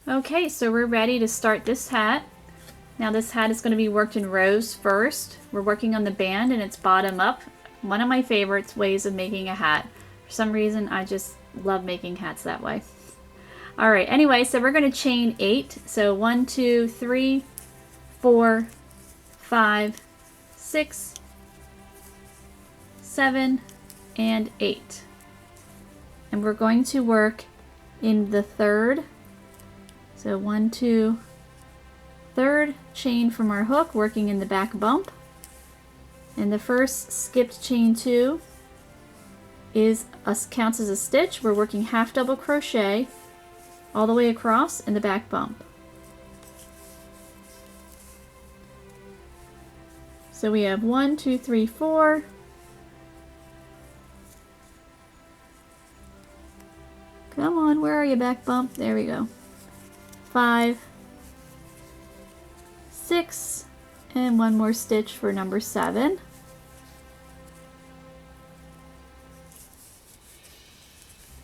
Okay, so we're ready to start this hat. Now this hat is going to be worked in rows first. We're working on the band and it's bottom up. One of my favorites ways of making a hat. For some reason I just love making hats that way. Alright, anyway, so we're going to chain 8. So 1, 2, 3, 4, 5, 6, 7, and 8. And we're going to work in the third. So 1, 2, third chain from our hook, working in the back bump. And the first skipped chain 2 counts as a stitch. We're working half double crochet all the way across in the back bump. So we have 1, 2, 3, 4. Come on, where are you, back bump? There we go. 5, 6, and one more stitch for number 7.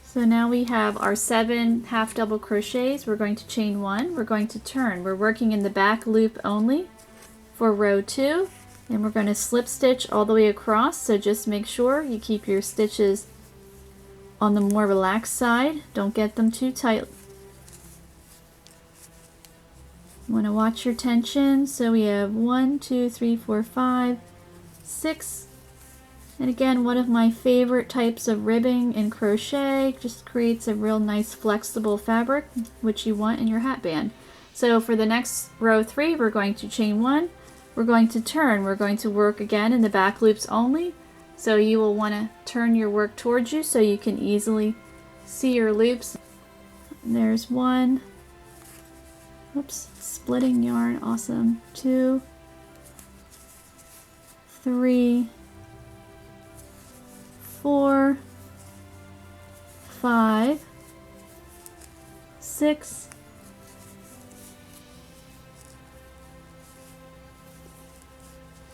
So now we have our 7 half double crochets. We're going to chain 1. We're going to turn. We're working in the back loop only for row 2, and we're going to slip stitch all the way across. So just make sure you keep your stitches on the more relaxed side. Don't get them too tight. You want to watch your tension. So we have 1, 2, 3, 4, 5, 6. And again, one of my favorite types of ribbing in crochet, just creates a real nice flexible fabric, which you want in your hat band. So for the next row 3, we're going to chain 1. We're going to turn. We're going to work again in the back loops only. So you will want to turn your work towards you so you can easily see your loops. And there's 1. Oops, splitting yarn, awesome. 2, 3, 4, 5, 6,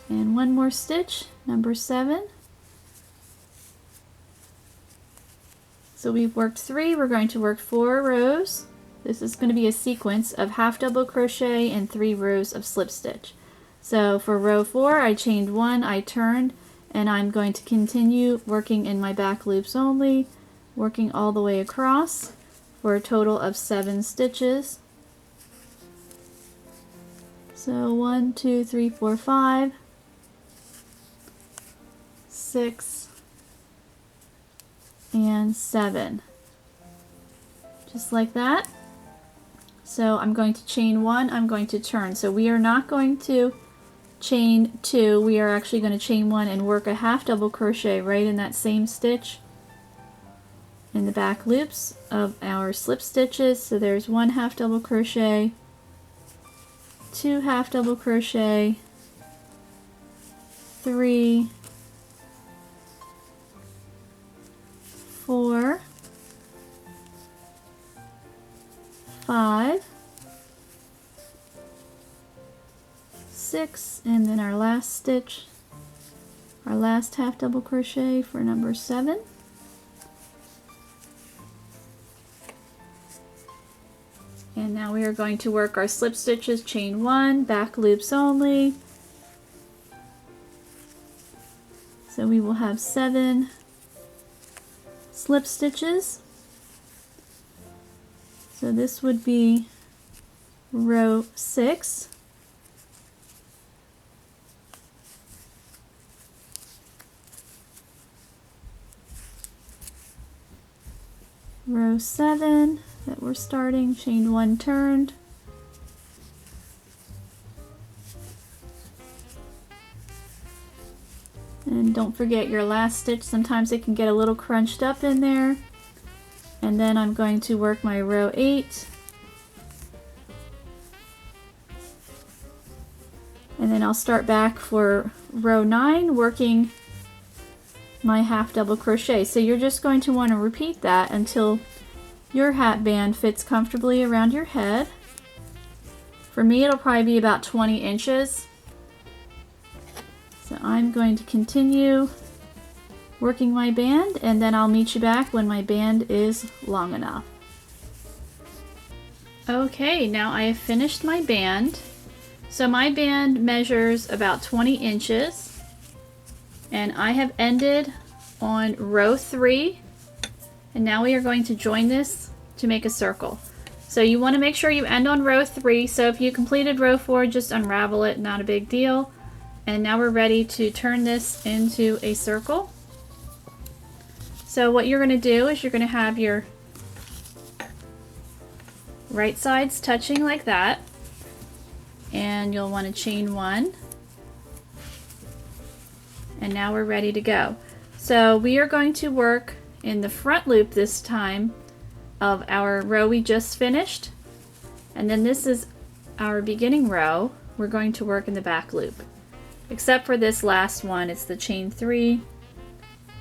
and one more stitch, number 7. So we've worked 3, we're going to work 4 rows. This is going to be a sequence of half double crochet and 3 rows of slip stitch. So for row 4, I chained 1, I turned, and I'm going to continue working in my back loops only, working all the way across for a total of 7 stitches. So 1, 2, 3, 4, 5, 6, and 7. Just like that. So I'm going to chain 1, I'm going to turn. So we are not going to chain 2, we are actually going to chain 1 and work a half double crochet right in that same stitch in the back loops of our slip stitches. So there's 1 half double crochet, 2 half double crochet, 3, 4, 5, 6, and then our last stitch, our last half double crochet for number 7. And now we are going to work our slip stitches, chain 1, back loops only. So we will have 7 slip stitches. So this would be row 6. Row 7 that we're starting, chain 1, turned. And don't forget your last stitch, sometimes it can get a little crunched up in there. And then I'm going to work my row 8. And then I'll start back for row 9, working my half double crochet. So you're just going to want to repeat that until your hat band fits comfortably around your head. For me, it'll probably be about 20 inches. So I'm going to continue working my band, and then I'll meet you back when my band is long enough. Okay, now I have finished my band. So my band measures about 20 inches, and I have ended on row 3, and now we are going to join this to make a circle. So you want to make sure you end on row 3, so if you completed row 4, just unravel it, not a big deal. And now we're ready to turn this into a circle. So what you're going to do is you're going to have your right sides touching like that, and you'll want to chain 1, and now we're ready to go. So we are going to work in the front loop this time of our row we just finished, and then this is our beginning row. We're going to work in the back loop, except for this last one. It's the chain 3.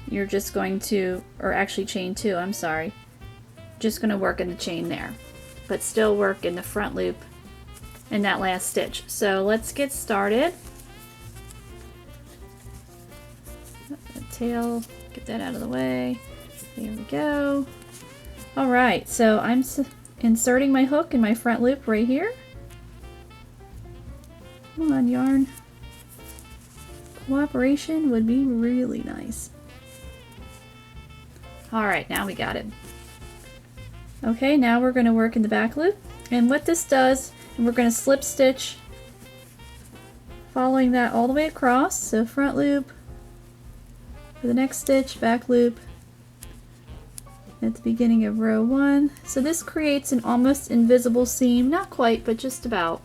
You're just going to, or actually chain 2, I'm sorry, just going to work in the chain there, but still work in the front loop in that last stitch. So let's get started. The tail, get that out of the way. There we go. All right, so I'm inserting my hook in my front loop right here. Come on, yarn. Cooperation would be really nice. All right, now we got it. Okay, now we're going to work in the back loop, and what this does, and we're going to slip stitch following that all the way across. So front loop for the next stitch, back loop at the beginning of row 1. So this creates an almost invisible seam, not quite, but just about.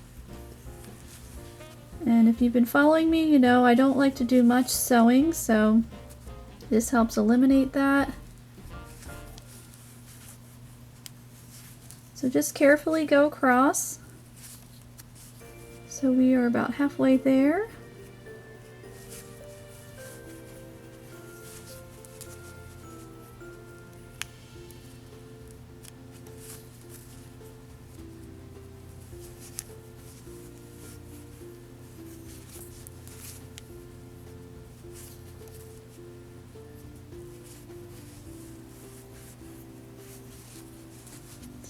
And if you've been following me, you know I don't like to do much sewing, so this helps eliminate that. So just carefully go across. So we are about halfway there.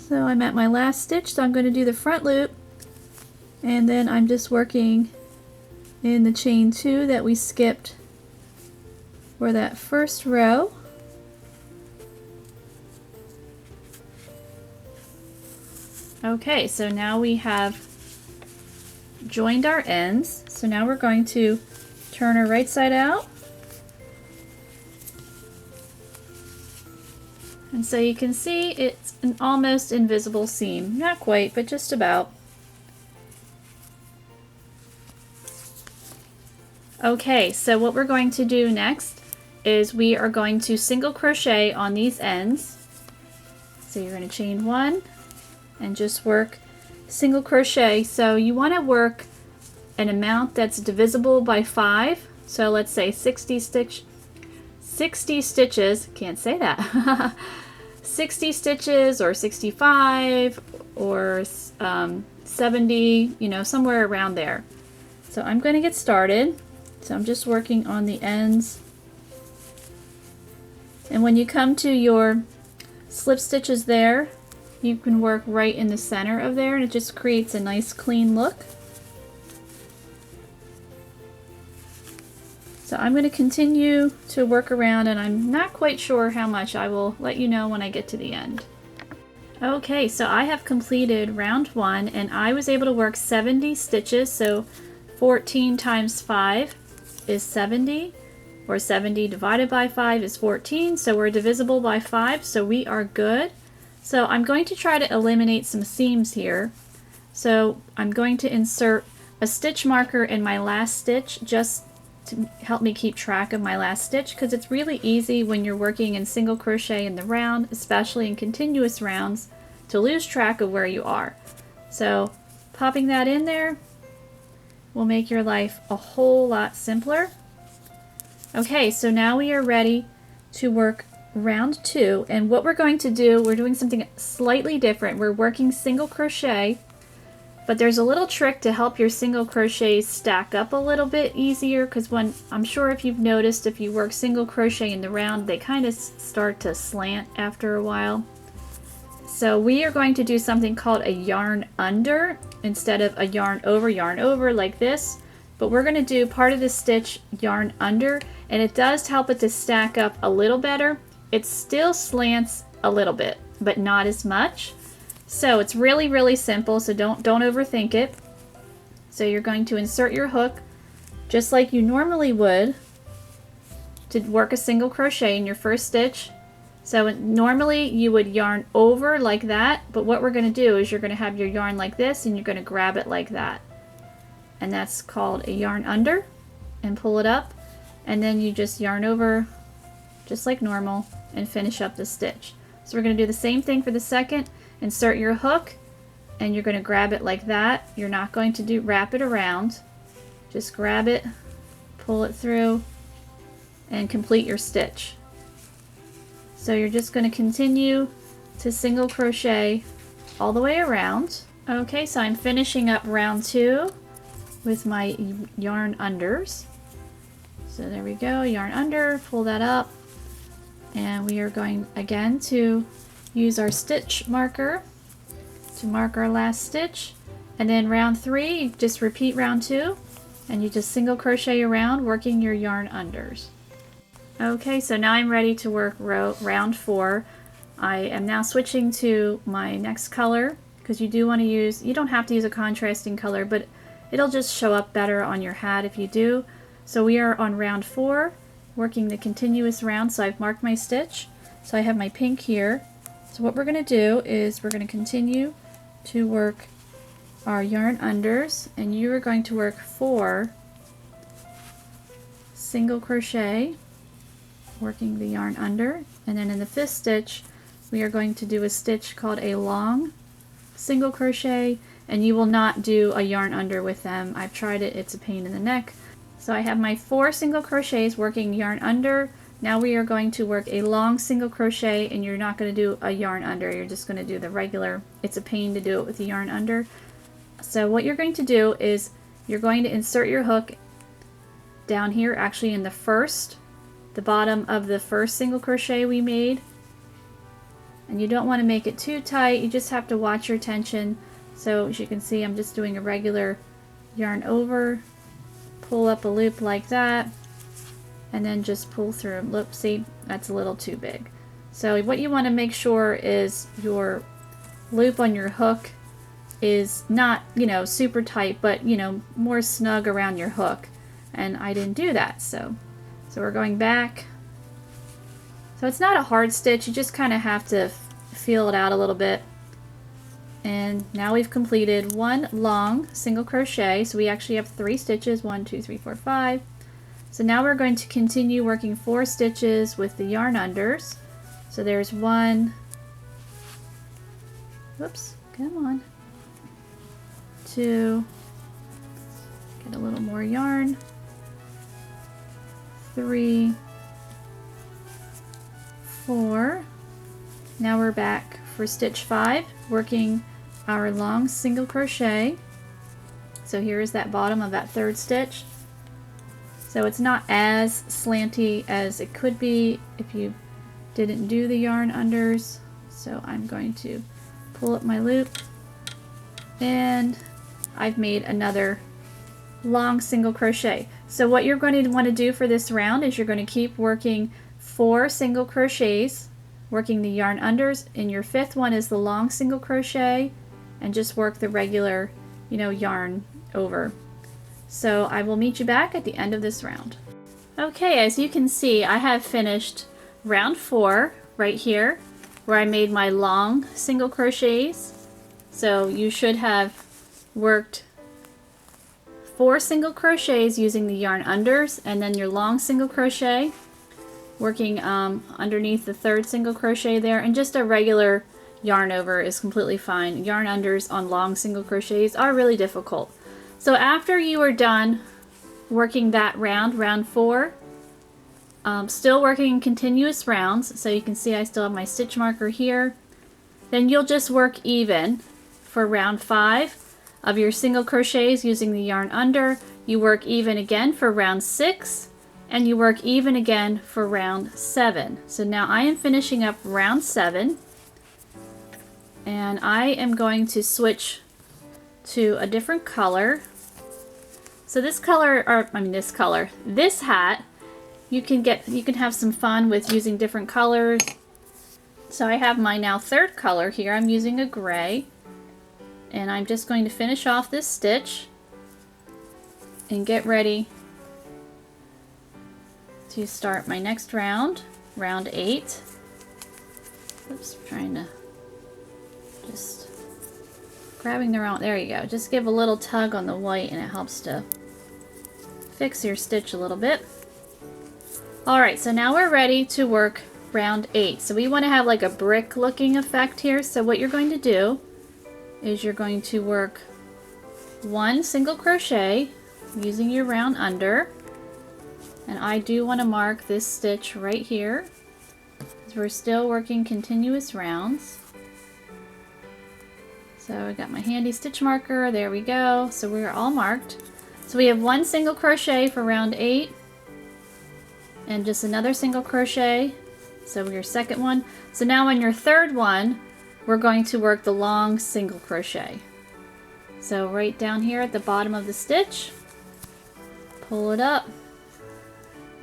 So I'm at my last stitch, so I'm going to do the front loop, and then I'm just working in the chain 2 that we skipped for that first row. Okay, so now we have joined our ends. So now we're going to turn our right side out. And so you can see it's an almost invisible seam. Not quite, but just about. Okay, so what we're going to do next is we are going to single crochet on these ends. So you're going to chain 1 and just work single crochet. So you want to work an amount that's divisible by 5. So let's say 60 stitches, can't say that. 60 stitches or 65 or 70, you know, somewhere around there. So I'm going to get started. So I'm just working on the ends. And when you come to your slip stitches there, you can work right in the center of there, and it just creates a nice clean look. So I'm going to continue to work around, and I'm not quite sure how much. I will let you know when I get to the end. Okay, so I have completed round 1, and I was able to work 70 stitches. So 14 times 5 is 70, or 70 divided by 5 is 14. So we're divisible by 5, so we are good. So I'm going to try to eliminate some seams here. So I'm going to insert a stitch marker in my last stitch just to help me keep track of my last stitch, because it's really easy when you're working in single crochet in the round, especially in continuous rounds, to lose track of where you are. So popping that in there will make your life a whole lot simpler. Okay, so now we are ready to work round 2, and what we're going to do, we're doing something slightly different. We're working single crochet, but there's a little trick to help your single crochets stack up a little bit easier, because when, I'm sure if you've noticed, if you work single crochet in the round, they kind of start to slant after a while. So so we are going to do something called a yarn under instead of a yarn over like this. But we're going to do part of the stitch yarn under, and it does help it to stack up a little better. It still slants a little bit, but not as much. So it's really, really simple, so don't overthink it. So you're going to insert your hook just like you normally would to work a single crochet in your first stitch. So normally you would yarn over like that, but what we're going to do is you're going to have your yarn like this and you're going to grab it like that. And that's called a yarn under, and pull it up, and then you just yarn over just like normal and finish up the stitch. So we're going to do the same thing for the second. Insert your hook and you're going to grab it like that. You're not going to wrap it around. Just grab it, pull it through, and complete your stitch. So you're just going to continue to single crochet all the way around. Okay, so I'm finishing up round 2 with my yarn unders. So there we go, yarn under, pull that up, and we are going again to use our stitch marker to mark our last stitch. And then round 3, you just repeat round 2, and you just single crochet around, working your yarn unders. Okay, so now I'm ready to work round 4. I am now switching to my next color, because you don't have to use a contrasting color, but it'll just show up better on your hat if you do. So we are on round 4, working the continuous round. So I've marked my stitch. So I have my pink here. So what we're going to do is we're going to continue to work our yarn unders, and you are going to work 4 single crochet, working the yarn under, and then in the 5th stitch we are going to do a stitch called a long single crochet, and you will not do a yarn under with them. I've tried it, it's a pain in the neck. So I have my 4 single crochets working yarn under. Now we are going to work a long single crochet, and you're not going to do a yarn under, you're just going to do the regular. It's a pain to do it with the yarn under. So what you're going to do is you're going to insert your hook down here, actually in the bottom of the first single crochet we made. And you don't want to make it too tight, you just have to watch your tension. So as you can see, I'm just doing a regular yarn over, pull up a loop like that, and then just pull through. Look, see, that's a little too big. So what you want to make sure is your loop on your hook is not, super tight, but, more snug around your hook. And I didn't do that, so we're going back. So it's not a hard stitch, you just kind of have to feel it out a little bit. And now we've completed 1 long single crochet, so we actually have 3 stitches, 1, 2, 3, 4, 5. So now we're going to continue working 4 stitches with the yarn unders. So there's 1, whoops, come on, 2, get a little more yarn, 3, 4. Now we're back for stitch 5, working our long single crochet. So here is that bottom of that 3rd stitch. So it's not as slanty as it could be if you didn't do the yarn unders. So I'm going to pull up my loop, and I've made another long single crochet. So what you're going to want to do for this round is you're going to keep working 4 single crochets, working the yarn unders, and your 5th one is the long single crochet, and just work the regular, yarn over. So I will meet you back at the end of this round. Okay, as you can see, I have finished round 4 right here, where I made my long single crochets. So you should have worked 4 single crochets using the yarn unders, and then your long single crochet, working underneath the 3rd single crochet there, and just a regular yarn over is completely fine. Yarn unders on long single crochets are really difficult. So after you are done working that round 4, still working continuous rounds, so you can see I still have my stitch marker here, then you'll just work even for round 5 of your single crochets using the yarn under. You work even again for round 6, and you work even again for round 7. So now I am finishing up round 7, And I am going to switch to a different color. So this color, or I mean this hat, you can have some fun with using different colors. So I have my now third color here. I'm using a gray, and I'm just going to finish off this stitch and get ready to start my next round, round 8. Oops, trying to just grabbing the wrong, there you go. Just give a little tug on the white and it helps to fix your stitch a little bit. Alright, so now we're ready to work round 8. So we want to have like a brick looking effect here. So what you're going to do is you're going to work 1 single crochet using your round under. And I do want to mark this stitch right here, because we're still working continuous rounds. So I got my handy stitch marker, there we go. So we're all marked. So we have 1 single crochet for round 8, and just another single crochet, so your second one. So now on your third one, we're going to work the long single crochet. So right down here at the bottom of the stitch, pull it up,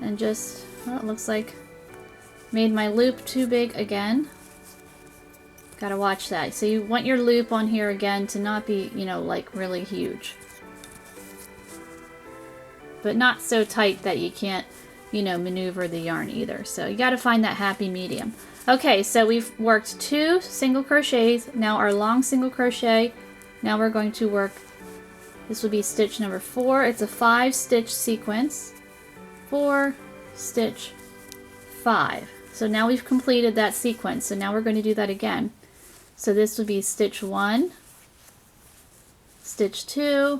and just, well, it looks like made my loop too big again. Gotta watch that. So you want your loop on here again to not be, you know, like really huge, but not so tight that you can't, you know, maneuver the yarn either. So you got to find that happy medium. Okay, so we've worked 2 single crochets. Now our long single crochet. Now we're going to work, this will be stitch number 4. It's a 5 stitch sequence. 4 stitch 5. So now we've completed that sequence. So now we're going to do that again. So this would be stitch 1, stitch 2,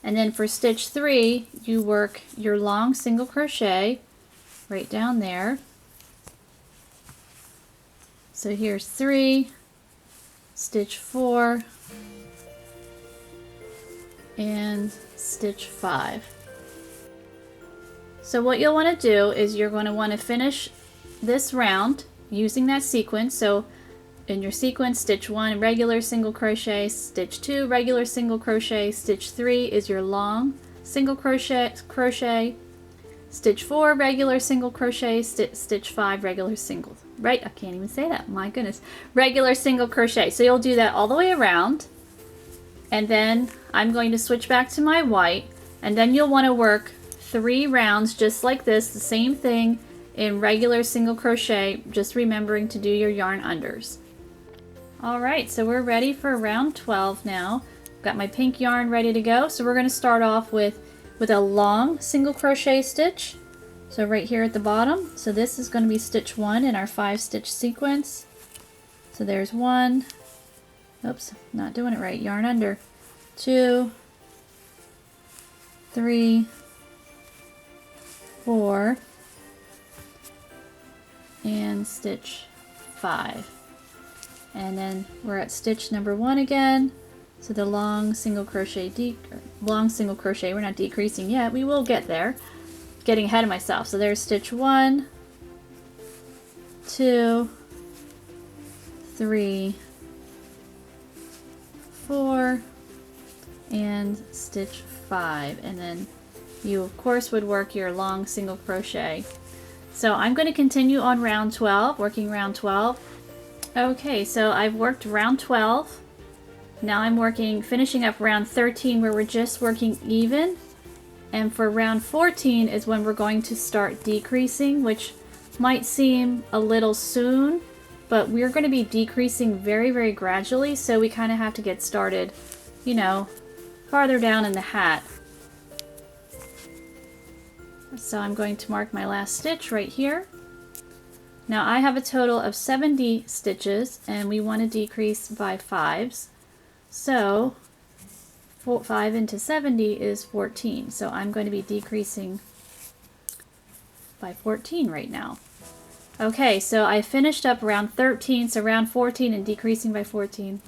and then for stitch 3, you work your long single crochet right down there. So here's 3, stitch 4, and stitch 5. So what you'll want to do is you're going to want to finish this round using that sequence. So in your sequence, stitch 1 regular single crochet, stitch 2 regular single crochet, stitch 3 is your long single crochet, stitch 4 regular single crochet, stitch 5 regular single, right, I can't even say that, my goodness, regular single crochet. So you'll do that all the way around, and then I'm going to switch back to my white, and then you'll want to work 3 rounds just like this, the same thing in regular single crochet, just remembering to do your yarn unders. Alright, so we're ready for round 12 now. Got my pink yarn ready to go. So we're going to start off with a long single crochet stitch. So right here at the bottom. So this is going to be stitch 1 in our 5 stitch sequence. So there's 1. Oops, not doing it right. Yarn under. 2, 3, 4, and stitch 5. And then we're at stitch number 1 again. So the long single crochet, we're not decreasing yet, we will get there. Getting ahead of myself. So there's stitch 1, 2, 3, 4, and stitch 5. And then you of course would work your long single crochet. So I'm going to continue on round 12, working round 12. Okay, so I've worked round 12. Now I'm finishing up round 13 where we're just working even. And for round 14 is when we're going to start decreasing, which might seem a little soon, but we're going to be decreasing very, very gradually. So we kind of have to get started, you know, farther down in the hat. So I'm going to mark my last stitch right here. Now I have a total of 70 stitches and we want to decrease by 5s. So 5 into 70 is 14. So I'm going to be decreasing by 14 right now. Okay, so I finished up round 13, so round 14 and decreasing by 14.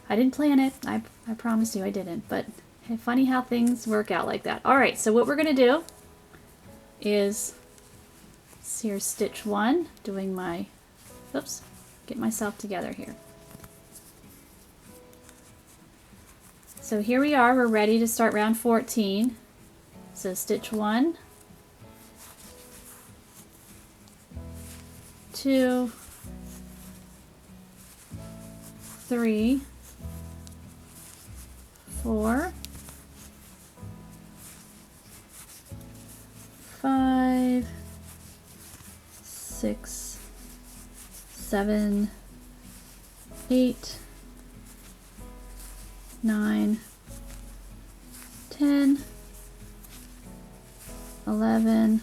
I didn't plan it. I promise you I didn't, but funny how things work out like that. Alright, so what we're going to do is, here's stitch 1, doing my, oops, get myself together here. So here we are, we're ready to start round 14. So stitch 1, 2, 3, 4, 5, 6, 7, 8, 9, 10, 11,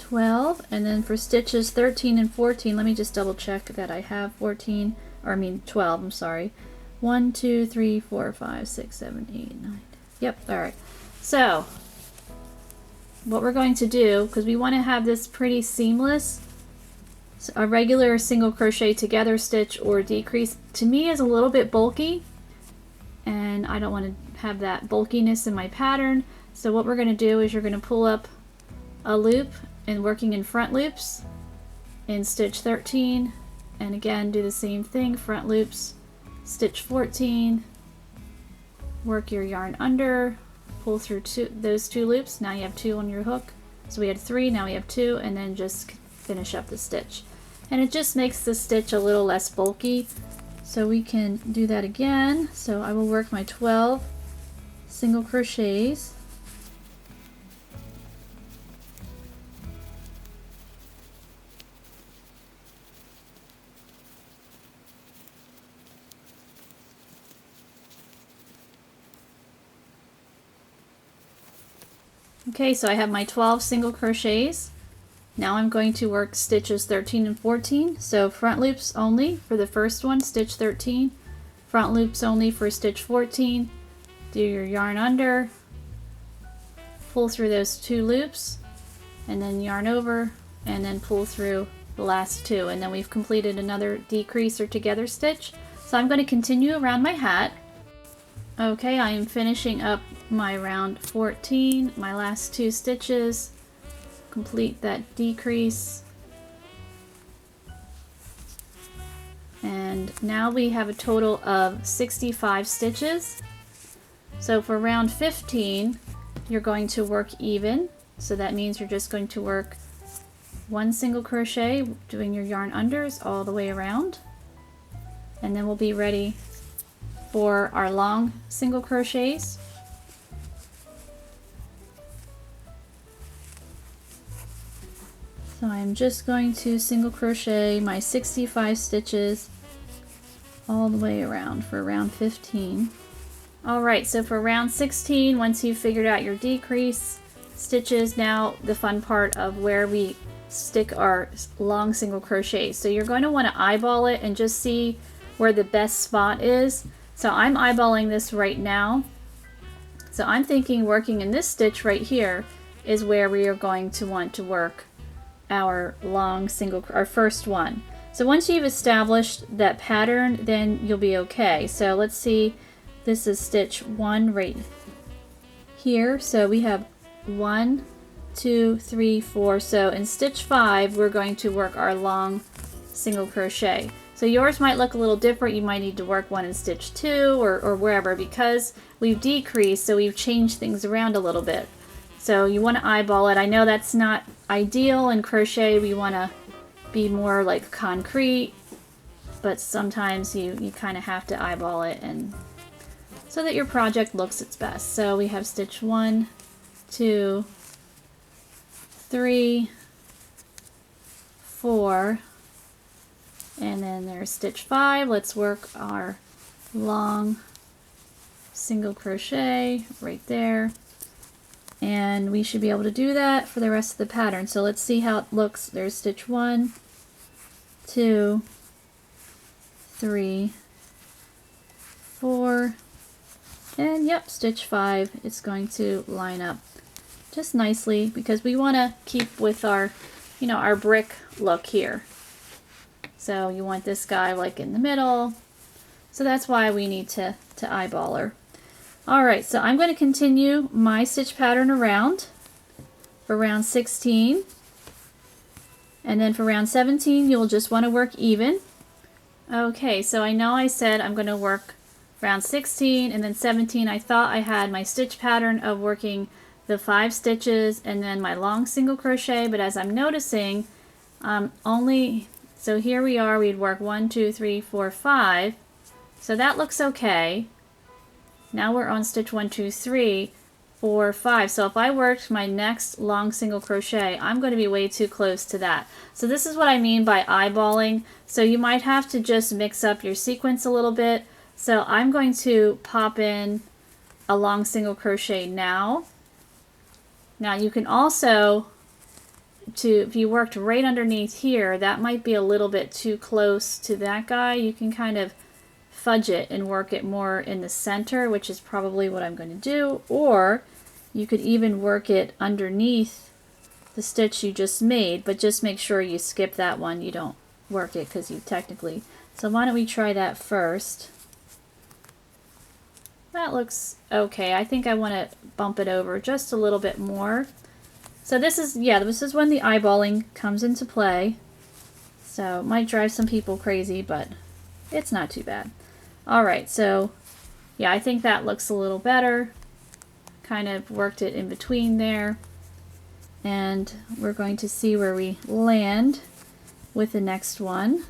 12, and then for stitches 13 and 14, let me just double check that I have 14, or I mean 12, I'm sorry. 1, 2, 3, 4, 5, 6, 7, 8, 9. Yep, alright. So, what we're going to do, because we want to have this pretty seamless, so a regular single crochet together stitch or decrease, to me is a little bit bulky, and I don't want to have that bulkiness in my pattern. So what we're going to do is you're going to pull up a loop and working in front loops in stitch 13, and again do the same thing, front loops, stitch 14, work your yarn under, pull through those two loops. Now you have 2 on your hook. So we had 3, now we have 2, and then just finish up the stitch. And it just makes the stitch a little less bulky. So we can do that again. So I will work my 12 single crochets. Okay, so I have my 12 single crochets. Now I'm going to work stitches 13 and 14. So front loops only for the first one, stitch 13. Front loops only for stitch 14. Do your yarn under, pull through those 2 loops, and then yarn over, and then pull through the last 2. And then we've completed another decrease or together stitch. So I'm going to continue around my hat. Okay, I am finishing up my round 14, my last 2 stitches, complete that decrease, and now we have a total of 65 stitches. So for round 15 you're going to work even, so that means you're just going to work 1 single crochet doing your yarn unders all the way around, and then we'll be ready for our long single crochets. So I'm just going to single crochet my 65 stitches all the way around for round 15. Alright, so for round 16, once you've figured out your decrease stitches, now the fun part of where we stick our long single crochets. So you're going to want to eyeball it and just see where the best spot is. So I'm eyeballing this right now. So I'm thinking working in this stitch right here is where we are going to want to work our long single, our first one. So once you've established that pattern, then you'll be okay. So let's see, this is stitch 1 right here. So we have 1, 2, 3, 4. So in stitch 5, we're going to work our long single crochet. So yours might look a little different. You might need to work one in stitch 2 or wherever, because we've decreased, so we've changed things around a little bit. So you want to eyeball it. I know that's not ideal in crochet. We want to be more like concrete, but sometimes you kind of have to eyeball it, and so that your project looks its best. So we have stitch 1, 2, 3, 4, and then there's stitch 5. Let's work our long single crochet right there. And we should be able to do that for the rest of the pattern. So let's see how it looks. There's stitch 1, 2, 3, 4, and yep, stitch 5. It's going to line up just nicely because we want to keep with our, you know, our brick look here. So you want this guy like in the middle. So that's why we need to eyeball her. Alright, so I'm going to continue my stitch pattern around for round 16. And then for round 17, you'll just want to work even. Okay, so I know I said I'm going to work round 16 and then 17, I thought I had my stitch pattern of working the 5 stitches and then my long single crochet, but as I'm noticing, so here we are, we'd work 1, 2, 3, 4, 5. So that looks okay. Now we're on stitch 1, 2, 3, 4, 5. So if I worked my next long single crochet, I'm going to be way too close to that. So this is what I mean by eyeballing. So you might have to just mix up your sequence a little bit. So I'm going to pop in a long single crochet now. Now you can also, if you worked right underneath here, that might be a little bit too close to that guy. You can kind of fudge it and work it more in the center, which is probably what I'm going to do, or you could even work it underneath the stitch you just made, but just make sure you skip that one. You don't work it because you technically, so why don't we try that first. That looks okay. I think I want to bump it over just a little bit more. So this is, yeah, this is when the eyeballing comes into play. So it might drive some people crazy, but it's not too bad. Alright, so yeah, I think that looks a little better. Kind of worked it in between there. And we're going to see where we land with the next one.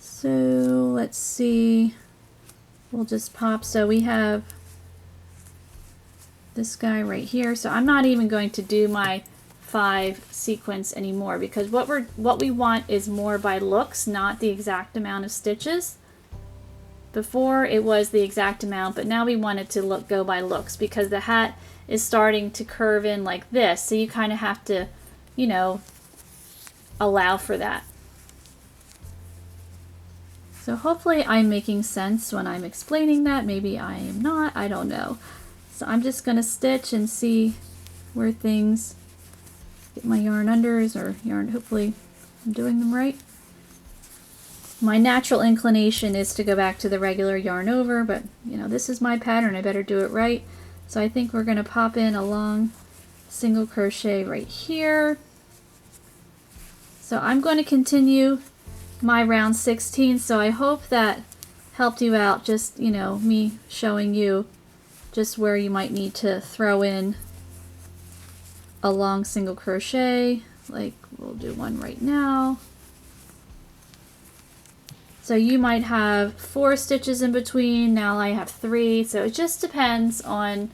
So let's see. We'll just pop, so we have this guy right here. So I'm not even going to do my 5 sequence anymore because what we want is more by looks, not the exact amount of stitches. Before it was the exact amount, but now we want it to go by looks because the hat is starting to curve in like this. So you kind of have to, you know, allow for that. So hopefully I'm making sense when I'm explaining that. Maybe I am not, I don't know. So I'm just going to stitch and see where things, get my yarn unders or yarn, hopefully I'm doing them right. My natural inclination is to go back to the regular yarn over, but you know, this is my pattern, I better do it right. So I think we're going to pop in a long single crochet right here. So I'm going to continue my round 16, so I hope that helped you out, just, you know, me showing you just where you might need to throw in a long single crochet, like we'll do one right now. So you might have 4 stitches in between, now I have 3, so it just depends on,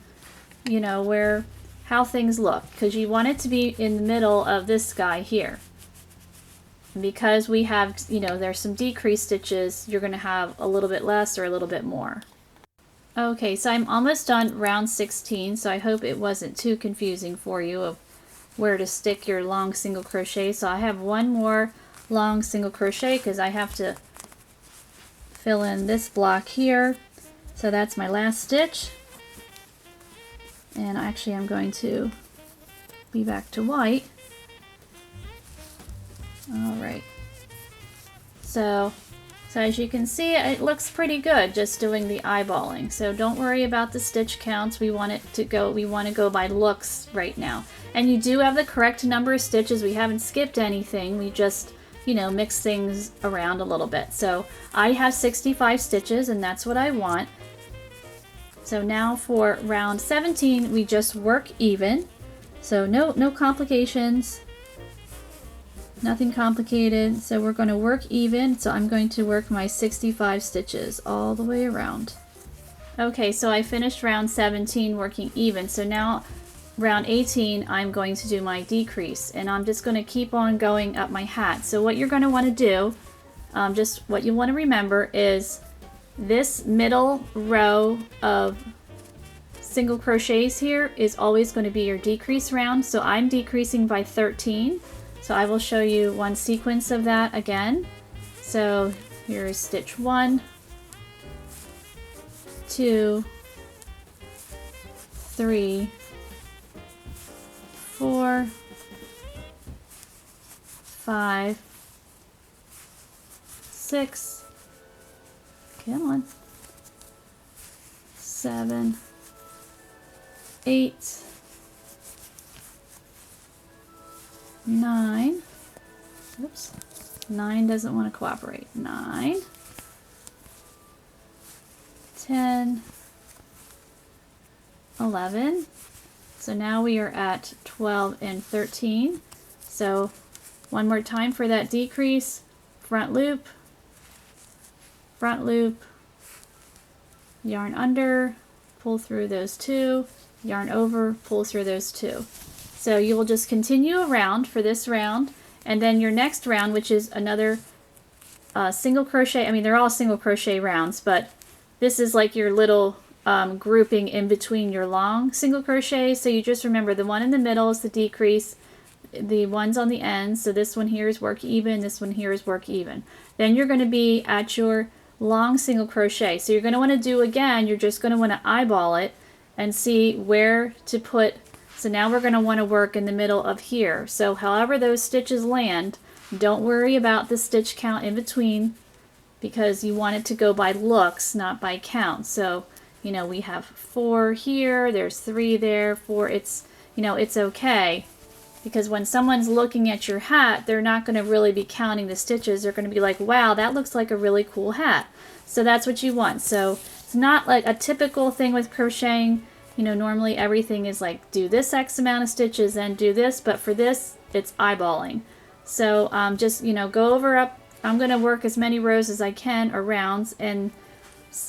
you know, how things look, because you want it to be in the middle of this guy here. And because we have, you know, there's some decreased stitches, you're going to have a little bit less or a little bit more. Okay, so I'm almost done round 16, so I hope it wasn't too confusing for you of where to stick your long single crochet. So I have one more long single crochet because I have to fill in this block here. So that's my last stitch. And actually I'm going to be back to white. Alright. So as you can see, it looks pretty good just doing the eyeballing. So don't worry about the stitch counts. We want to go by looks right now. And you do have the correct number of stitches. We haven't skipped anything. We just, you know, mix things around a little bit. So I have 65 stitches and that's what I want. So now for round 17, we just work even. So no complications. Nothing complicated, so we're going to work even, so I'm going to work my 65 stitches all the way around. Okay, so I finished round 17 working even, so now round 18 I'm going to do my decrease, and I'm just going to keep on going up my hat. So what you're going to want to do, just what you want to remember is this middle row of single crochets here is always going to be your decrease round, so I'm decreasing by 13. So I will show you one sequence of that again. So here is stitch 1, 2, 3, 4, 5, 6, come on, 7, 8, 9. Oops. 9 doesn't want to cooperate. 9, 10, 11. So now we are at 12 and 13. So one more time for that decrease. Front loop, yarn under, pull through those 2, yarn over, pull through those 2. So you will just continue around for this round, and then your next round, which is another single crochet. I mean, they're all single crochet rounds, but this is like your little grouping in between your long single crochet. So you just remember the one in the middle is the decrease, the ones on the ends. So this one here is work even, this one here is work even. Then you're going to be at your long single crochet. So you're going to want to do again, you're just going to want to eyeball it and see where to put. So now we're going to want to work in the middle of here. So however those stitches land, don't worry about the stitch count in between, because you want it to go by looks, not by count. So, you know, we have 4 here, there's 3 there, 4, it's, you know, it's okay. Because when someone's looking at your hat, they're not going to really be counting the stitches. They're going to be like, wow, that looks like a really cool hat. So that's what you want. So it's not like a typical thing with crocheting. You know, normally everything is like, do this X amount of stitches and do this. But for this, it's eyeballing. So just, you know, go over up. I'm going to work as many rows as I can, or rounds, and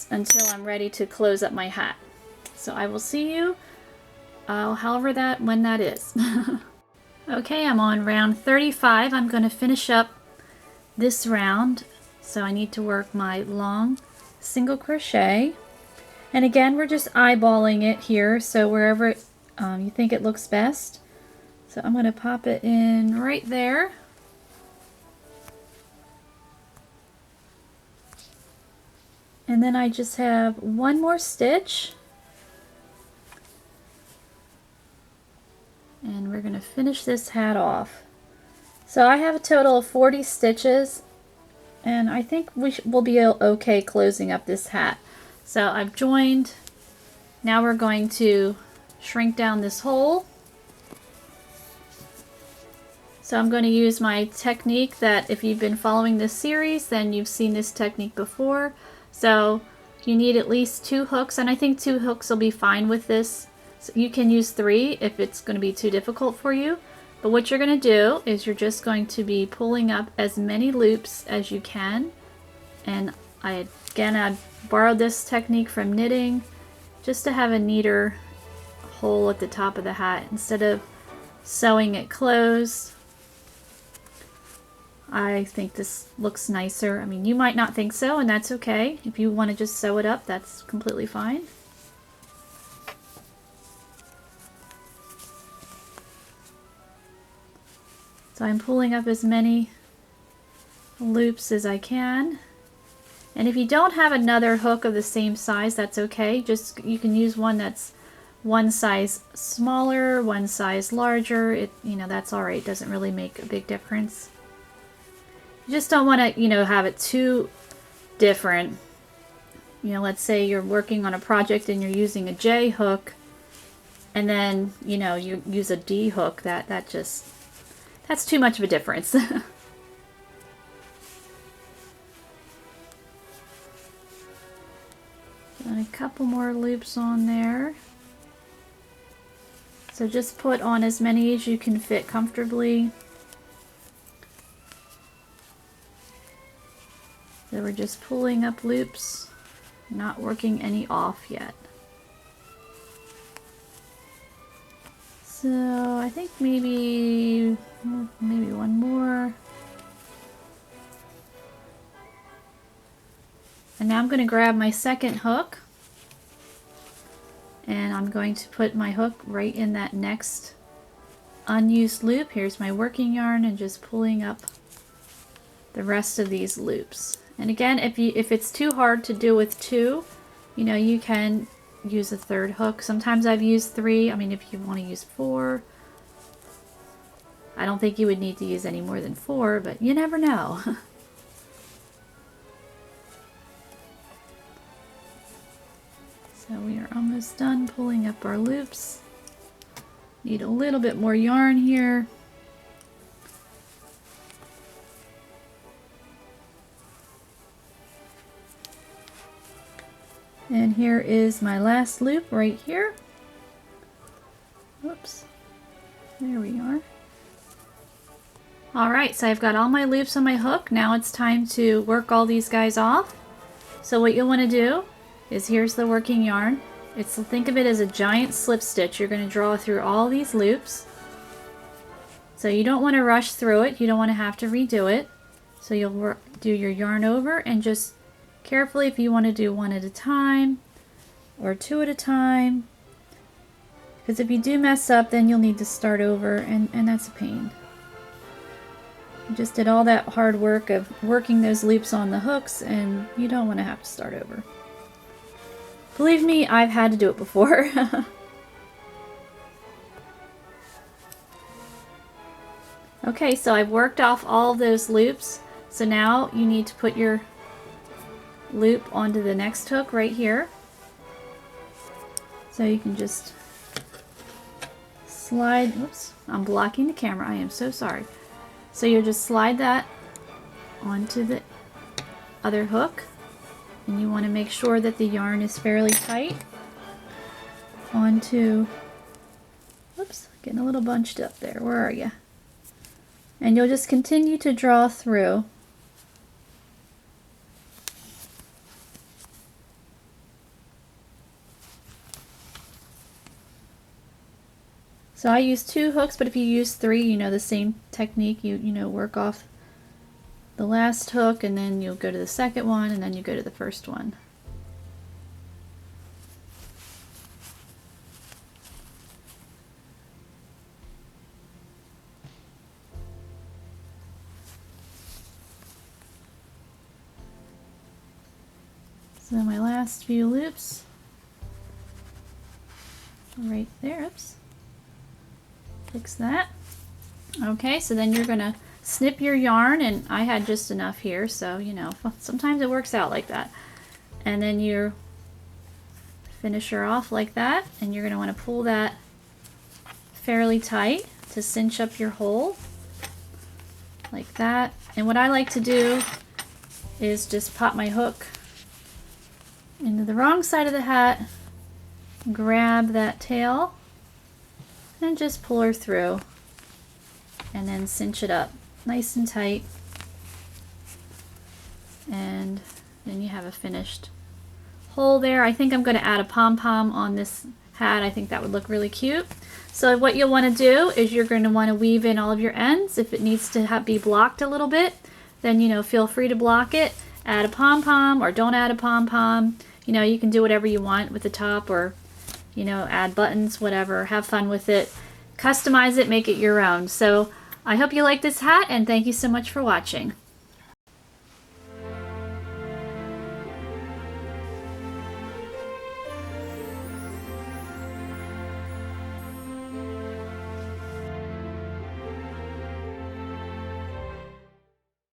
until I'm ready to close up my hat. So I will see you, when that is. Okay, I'm on round 35. I'm going to finish up this round. So I need to work my long single crochet. And again, we're just eyeballing it here. So wherever you think it looks best. So I'm going to pop it in right there. And then I just have one more stitch. And we're going to finish this hat off. So I have a total of 40 stitches, and I think we'll be okay closing up this hat. So I've joined. Now we're going to shrink down this hole. So I'm going to use my technique that if you've been following this series, then you've seen this technique before. So you need at least 2 hooks, and I think 2 hooks will be fine with this. So you can use 3 if it's going to be too difficult for you. But what you're going to do is you're just going to be pulling up as many loops as you can. And I borrowed this technique from knitting just to have a neater hole at the top of the hat instead of sewing it closed. I think this looks nicer. I mean, you might not think so, and that's okay. If you want to just sew it up, that's completely fine. So I'm pulling up as many loops as I can. And if you don't have another hook of the same size, that's okay. Just you can use one that's one size smaller, one size larger. You know, that's all right. It doesn't really make a big difference. You just don't want to, you know, have it too different. You know, let's say you're working on a project and you're using a J hook, and then, you know, you use a D hook. That's too much of a difference. And a couple more loops on there. So just put on as many as you can fit comfortably. So we're just pulling up loops, not working any off yet. So I think maybe one more. And now I'm going to grab my second hook, and I'm going to put my hook right in that next unused loop. Here's my working yarn, and just pulling up the rest of these loops. And again, if it's too hard to do with 2, you know, you can use a 3rd hook. Sometimes I've used 3. I mean, if you want to use 4, I don't think you would need to use any more than 4, but you never know. So we are almost done pulling up our loops. Need a little bit more yarn here. And here is my last loop right here. Whoops. There we are. Alright, so I've got all my loops on my hook. Now it's time to work all these guys off. So what you'll want to do is, here's the working yarn. Think of it as a giant slip stitch. You're going to draw through all these loops. So you don't want to rush through it. You don't want to have to redo it. So you'll do your yarn over and just carefully, if you want to do one at a time or two at a time. Because if you do mess up, then you'll need to start over, and that's a pain. You just did all that hard work of working those loops on the hooks, and you don't want to have to start over. Believe me, I've had to do it before. Okay, so I've worked off all of those loops. So now you need to put your loop onto the next hook right here. So you can just slide, oops, I'm blocking the camera, I am so sorry. So you'll just slide that onto the other hook, and you want to make sure that the yarn is fairly tight onto, oops, getting a little bunched up there, where are you? And you'll just continue to draw through. So I use 2 hooks, but if you use 3, you know, the same technique. You know, work off the last hook, and then you'll go to the second one, and then you go to the first one. So my last few loops right there, oops. Fix that. Okay, so then you're gonna snip your yarn, and I had just enough here, so you know, sometimes it works out like that. And then you finish her off like that, and you're gonna want to pull that fairly tight to cinch up your hole like that. And what I like to do is just pop my hook into the wrong side of the hat, grab that tail, and just pull her through, and then cinch it up nice and tight, and then you have a finished hole there. I think I'm going to add a pom-pom on this hat. I think that would look really cute. So what you'll want to do is you're going to want to weave in all of your ends. If it needs to be blocked a little bit, then you know, feel free to block it. Add a pom-pom or don't add a pom-pom. You know, you can do whatever you want with the top, or you know, add buttons, whatever. Have fun with it. Customize it, make it your own. So I hope you like this hat, and thank you so much for watching.